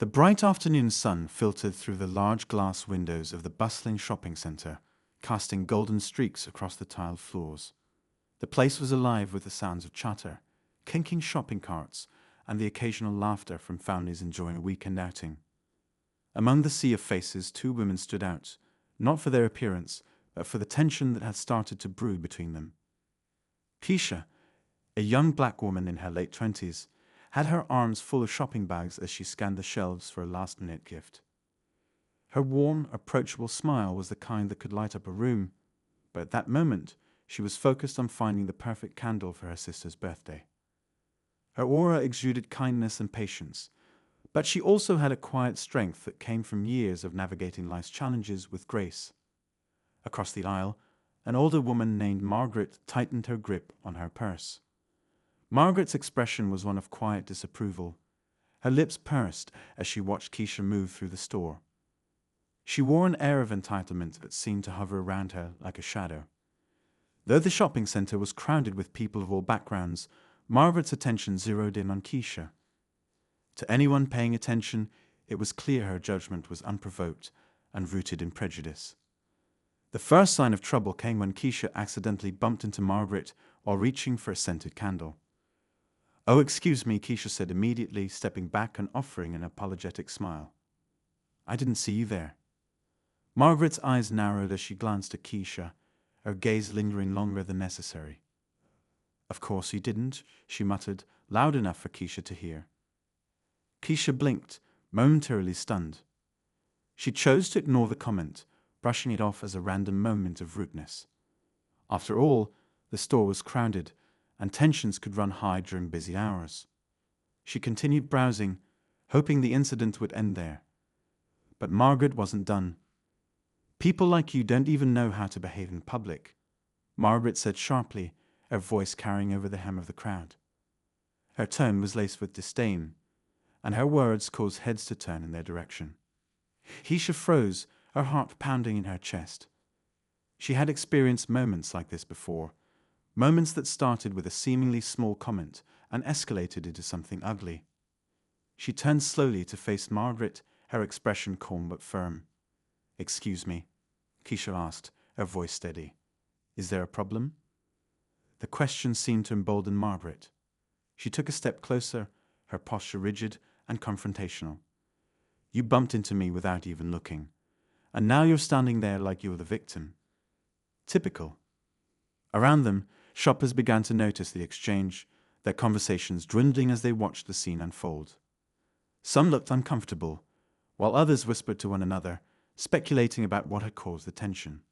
The bright afternoon sun filtered through the large glass windows of the bustling shopping centre, casting golden streaks across the tiled floors. The place was alive with the sounds of chatter, clinking shopping carts, and the occasional laughter from families enjoying a weekend outing. Among the sea of faces, two women stood out, not for their appearance, but for the tension that had started to brew between them. Keisha, a young black woman in her late 20s, had her arms full of shopping bags as she scanned the shelves for a last-minute gift. Her warm, approachable smile was the kind that could light up a room, but at that moment she was focused on finding the perfect candle for her sister's birthday. Her aura exuded kindness and patience, but she also had a quiet strength that came from years of navigating life's challenges with grace. Across the aisle, an older woman named Margaret tightened her grip on her purse. Margaret's expression was one of quiet disapproval. Her lips pursed as she watched Keisha move through the store. She wore an air of entitlement that seemed to hover around her like a shadow. Though the shopping center was crowded with people of all backgrounds, Margaret's attention zeroed in on Keisha. To anyone paying attention, it was clear her judgment was unprovoked and rooted in prejudice. The first sign of trouble came when Keisha accidentally bumped into Margaret while reaching for a scented candle. "Oh, excuse me," Keisha said immediately, stepping back and offering an apologetic smile. "I didn't see you there." Margaret's eyes narrowed as she glanced at Keisha, her gaze lingering longer than necessary. "Of course you didn't," she muttered, loud enough for Keisha to hear. Keisha blinked, momentarily stunned. She chose to ignore the comment, brushing it off as a random moment of rudeness. After all, the store was crowded, and tensions could run high during busy hours. She continued browsing, hoping the incident would end there. But Margaret wasn't done. "People like you don't even know how to behave in public," Margaret said sharply, her voice carrying over the hem of the crowd. Her tone was laced with disdain, and her words caused heads to turn in their direction. Keisha froze, her heart pounding in her chest. She had experienced moments like this before, moments that started with a seemingly small comment and escalated into something ugly. She turned slowly to face Margaret, her expression calm but firm. "Excuse me," Keisha asked, her voice steady. "Is there a problem?" The question seemed to embolden Margaret. She took a step closer, her posture rigid and confrontational. "You bumped into me without even looking, and now you're standing there like you were the victim. Typical." Around them, shoppers began to notice the exchange, their conversations dwindling as they watched the scene unfold. Some looked uncomfortable, while others whispered to one another, speculating about what had caused the tension.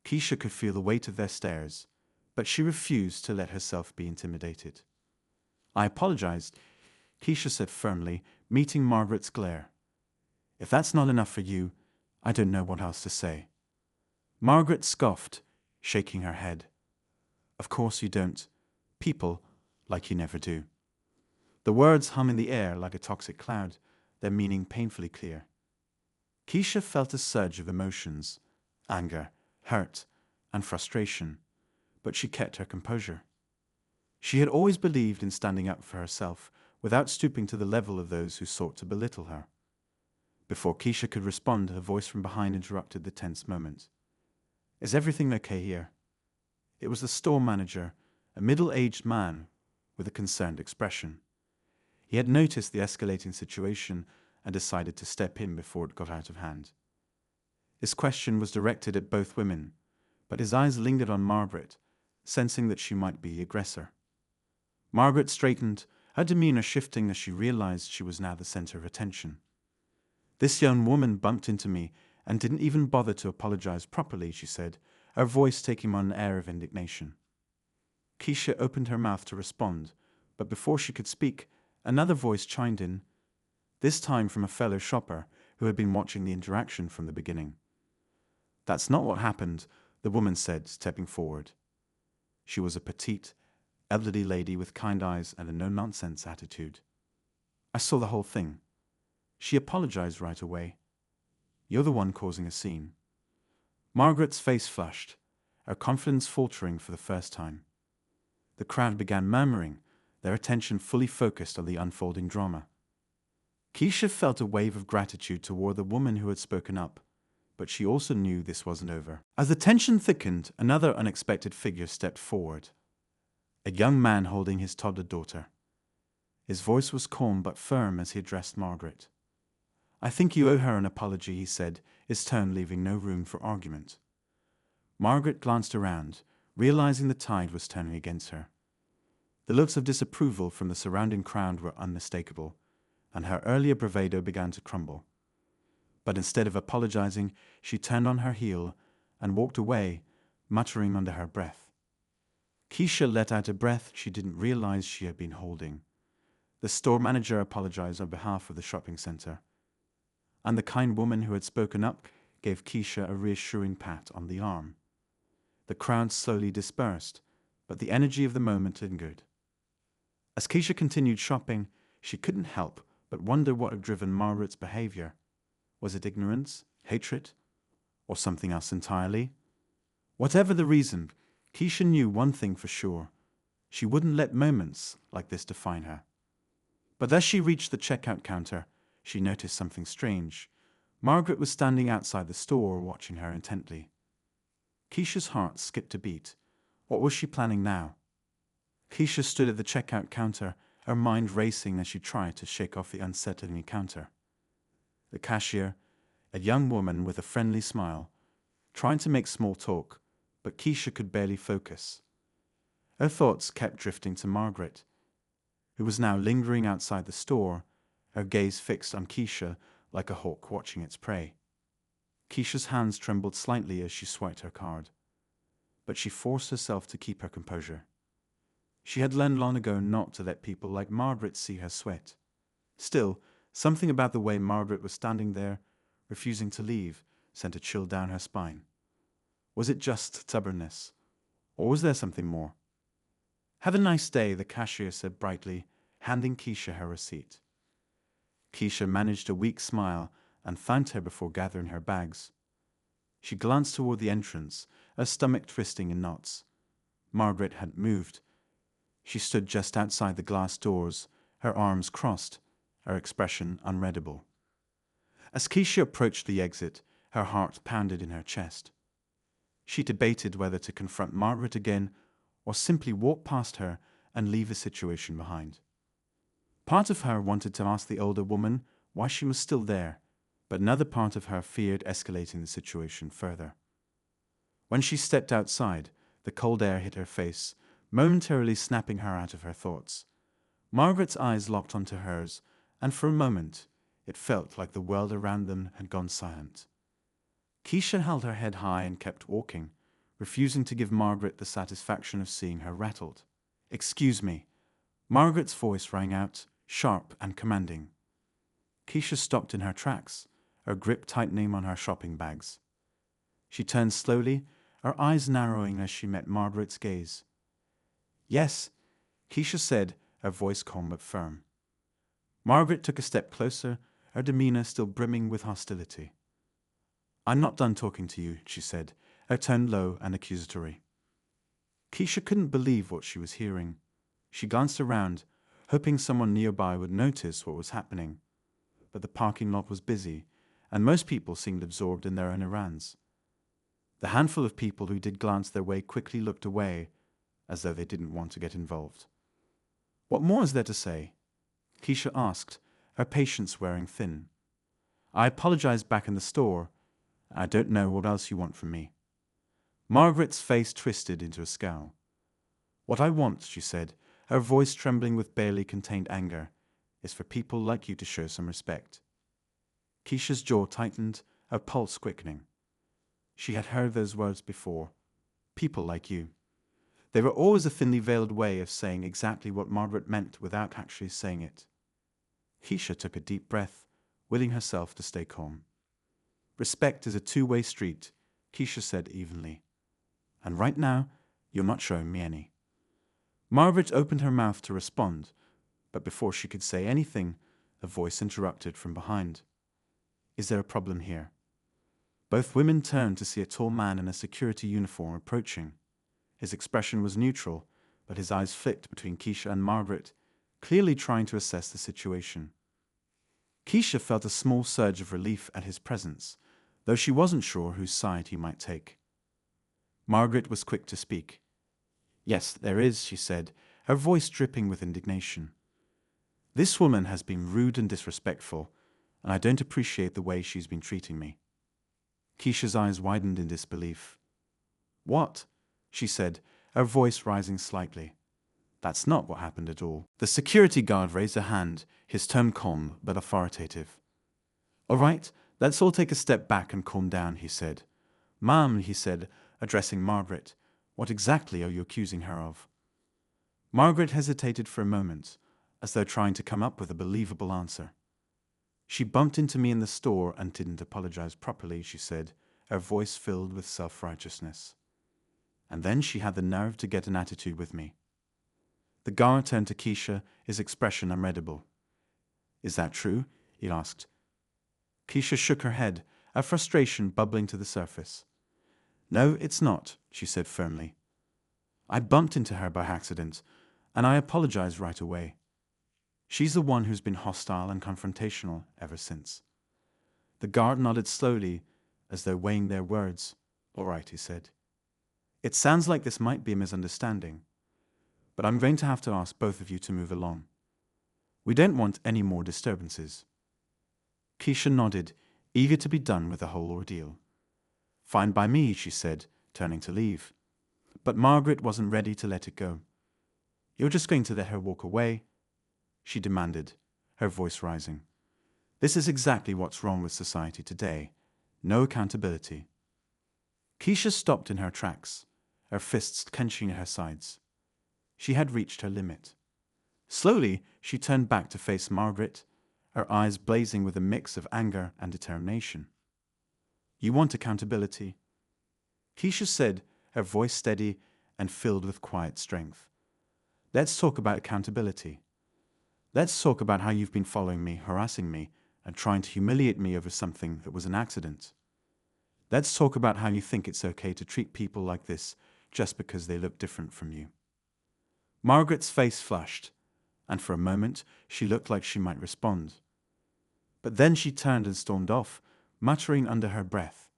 Keisha could feel the weight of their stares, but she refused to let herself be intimidated. "I apologized," Keisha said firmly, meeting Margaret's glare. "If that's not enough for you, I don't know what else to say." Margaret scoffed, shaking her head. "Of course you don't. People like you never do." The words hum in the air like a toxic cloud, their meaning painfully clear. Keisha felt a surge of emotions, anger, hurt, and frustration, but she kept her composure. She had always believed in standing up for herself without stooping to the level of those who sought to belittle her. Before Keisha could respond, a voice from behind interrupted the tense moment. "Is everything okay here?" It was the store manager, a middle-aged man with a concerned expression. He had noticed the escalating situation and decided to step in before it got out of hand. His question was directed at both women, but his eyes lingered on Margaret, sensing that she might be the aggressor. Margaret straightened, her demeanor shifting as she realized she was now the center of attention. "This young woman bumped into me and didn't even bother to apologize properly," she said, her voice taking on an air of indignation. Keisha opened her mouth to respond, but before she could speak, another voice chimed in, this time from a fellow shopper who had been watching the interaction from the beginning. "That's not what happened," the woman said, stepping forward. She was a petite, elderly lady with kind eyes and a no-nonsense attitude. "I saw the whole thing. She apologized right away. You're the one causing a scene." Margaret's face flushed, her confidence faltering for the first time. The crowd began murmuring, their attention fully focused on the unfolding drama. Keisha felt a wave of gratitude toward the woman who had spoken up, but she also knew this wasn't over. As the tension thickened, another unexpected figure stepped forward. A young man holding his toddler daughter. His voice was calm but firm as he addressed Margaret. "I think you owe her an apology," he said, his tone leaving no room for argument. Margaret glanced around, realizing the tide was turning against her. The looks of disapproval from the surrounding crowd were unmistakable, and her earlier bravado began to crumble. But instead of apologizing, she turned on her heel and walked away, muttering under her breath. Keisha let out a breath she didn't realize she had been holding. The store manager apologized on behalf of the shopping center, and the kind woman who had spoken up gave Keisha a reassuring pat on the arm. The crowd slowly dispersed, but the energy of the moment lingered. As Keisha continued shopping, she couldn't help but wonder what had driven Margaret's behavior. Was it ignorance, hatred, or something else entirely? Whatever the reason, Keisha knew one thing for sure. She wouldn't let moments like this define her. But as she reached the checkout counter, she noticed something strange. Margaret was standing outside the store, watching her intently. Keisha's heart skipped a beat. What was she planning now? Keisha stood at the checkout counter, her mind racing as she tried to shake off the unsettling encounter. The cashier, a young woman with a friendly smile, trying to make small talk, but Keisha could barely focus. Her thoughts kept drifting to Margaret, who was now lingering outside the store, her gaze fixed on Keisha like a hawk watching its prey. Keisha's hands trembled slightly as she swiped her card, but she forced herself to keep her composure. She had learned long ago not to let people like Margaret see her sweat. Still, something about the way Margaret was standing there, refusing to leave, sent a chill down her spine. Was it just stubbornness, or was there something more? "Have a nice day," the cashier said brightly, handing Keisha her receipt. Keisha managed a weak smile and thanked her before gathering her bags. She glanced toward the entrance, her stomach twisting in knots. Margaret hadn't moved. She stood just outside the glass doors, her arms crossed, her expression unreadable. As Keisha approached the exit, her heart pounded in her chest. She debated whether to confront Margaret again or simply walk past her and leave the situation behind. Part of her wanted to ask the older woman why she was still there, but another part of her feared escalating the situation further. When she stepped outside, the cold air hit her face, momentarily snapping her out of her thoughts. Margaret's eyes locked onto hers, and for a moment, it felt like the world around them had gone silent. Keisha held her head high and kept walking, refusing to give Margaret the satisfaction of seeing her rattled. "Excuse me." Margaret's voice rang out, sharp and commanding. Keisha stopped in her tracks, her grip tightening on her shopping bags. She turned slowly, her eyes narrowing as she met Margaret's gaze. "Yes," Keisha said, her voice calm but firm. Margaret took a step closer, her demeanor still brimming with hostility. "I'm not done talking to you," she said, her tone low and accusatory. Keisha couldn't believe what she was hearing. She glanced around, hoping someone nearby would notice what was happening. But the parking lot was busy, and most people seemed absorbed in their own errands. The handful of people who did glance their way quickly looked away, as though they didn't want to get involved. "What more is there to say?" Keisha asked, her patience wearing thin. "I apologized back in the store. I don't know what else you want from me." Margaret's face twisted into a scowl. "What I want," she said, her voice trembling with barely contained anger, "is for people like you to show some respect." Keisha's jaw tightened, her pulse quickening. She had heard those words before. People like you. They were always a thinly veiled way of saying exactly what Margaret meant without actually saying it. Keisha took a deep breath, willing herself to stay calm. "Respect is a two-way street," Keisha said evenly. "And right now, you're not showing me any." Margaret opened her mouth to respond, but before she could say anything, a voice interrupted from behind. "Is there a problem here?" Both women turned to see a tall man in a security uniform approaching. His expression was neutral, but his eyes flicked between Keisha and Margaret, clearly trying to assess the situation. Keisha felt a small surge of relief at his presence, though she wasn't sure whose side he might take. Margaret was quick to speak. "Yes, there is," she said, her voice dripping with indignation. "This woman has been rude and disrespectful, and I don't appreciate the way she's been treating me." Keisha's eyes widened in disbelief. "What?" she said, her voice rising slightly. "That's not what happened at all." The security guard raised a hand, his tone calm but authoritative. "All right, let's all take a step back and calm down," he said. "Ma'am," he said, addressing Margaret, "what exactly are you accusing her of?" Margaret hesitated for a moment, as though trying to come up with a believable answer. "She bumped into me in the store and didn't apologize properly," she said, her voice filled with self-righteousness. "And then she had the nerve to get an attitude with me." The guard turned to Keisha, his expression unreadable. "Is that true?" he asked. Keisha shook her head, her frustration bubbling to the surface. "No, it's not," she said firmly. "I bumped into her by accident, and I apologized right away. She's the one who's been hostile and confrontational ever since." The guard nodded slowly, as though weighing their words. "All right," he said. "It sounds like this might be a misunderstanding, but I'm going to have to ask both of you to move along. We don't want any more disturbances." Keisha nodded, eager to be done with the whole ordeal. "Fine by me," she said, turning to leave. But Margaret wasn't ready to let it go. "You're just going to let her walk away?" she demanded, her voice rising. "This is exactly what's wrong with society today. No accountability." Keisha stopped in her tracks, her fists clenching at her sides. She had reached her limit. Slowly, she turned back to face Margaret, her eyes blazing with a mix of anger and determination. "You want accountability?" Keisha said, her voice steady and filled with quiet strength. "Let's talk about accountability. Let's talk about how you've been following me, harassing me, and trying to humiliate me over something that was an accident. Let's talk about how you think it's okay to treat people like this just because they look different from you." Margaret's face flushed, and for a moment she looked like she might respond. But then she turned and stormed off, muttering under her breath.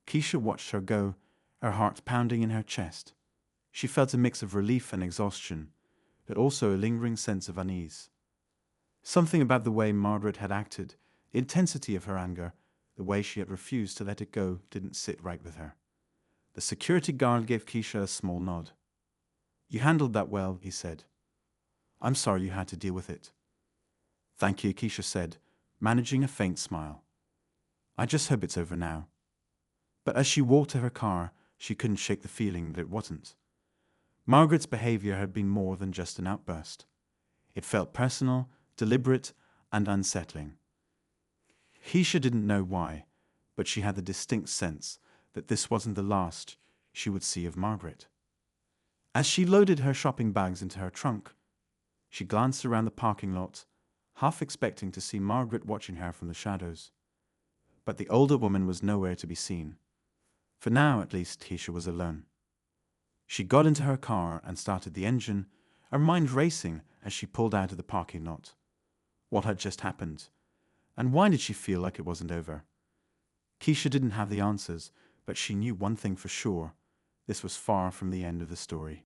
Keisha watched her go, her heart pounding in her chest. She felt a mix of relief and exhaustion, but also a lingering sense of unease. Something about the way Margaret had acted, the intensity of her anger, the way she had refused to let it go, didn't sit right with her. The security guard gave Keisha a small nod. "You handled that well," he said. "I'm sorry you had to deal with it." "Thank you," Keisha said, managing a faint smile. "I just hope it's over now." But as she walked to her car, she couldn't shake the feeling that it wasn't. Margaret's behavior had been more than just an outburst. It felt personal, deliberate, and unsettling. Keisha didn't know why, but she had the distinct sense that this wasn't the last she would see of Margaret. As she loaded her shopping bags into her trunk, she glanced around the parking lot, half expecting to see Margaret watching her from the shadows. But the older woman was nowhere to be seen. For now, at least, Keisha was alone. She got into her car and started the engine, her mind racing as she pulled out of the parking lot. What had just happened? And why did she feel like it wasn't over? Keisha didn't have the answers, but she knew one thing for sure. This was far from the end of the story.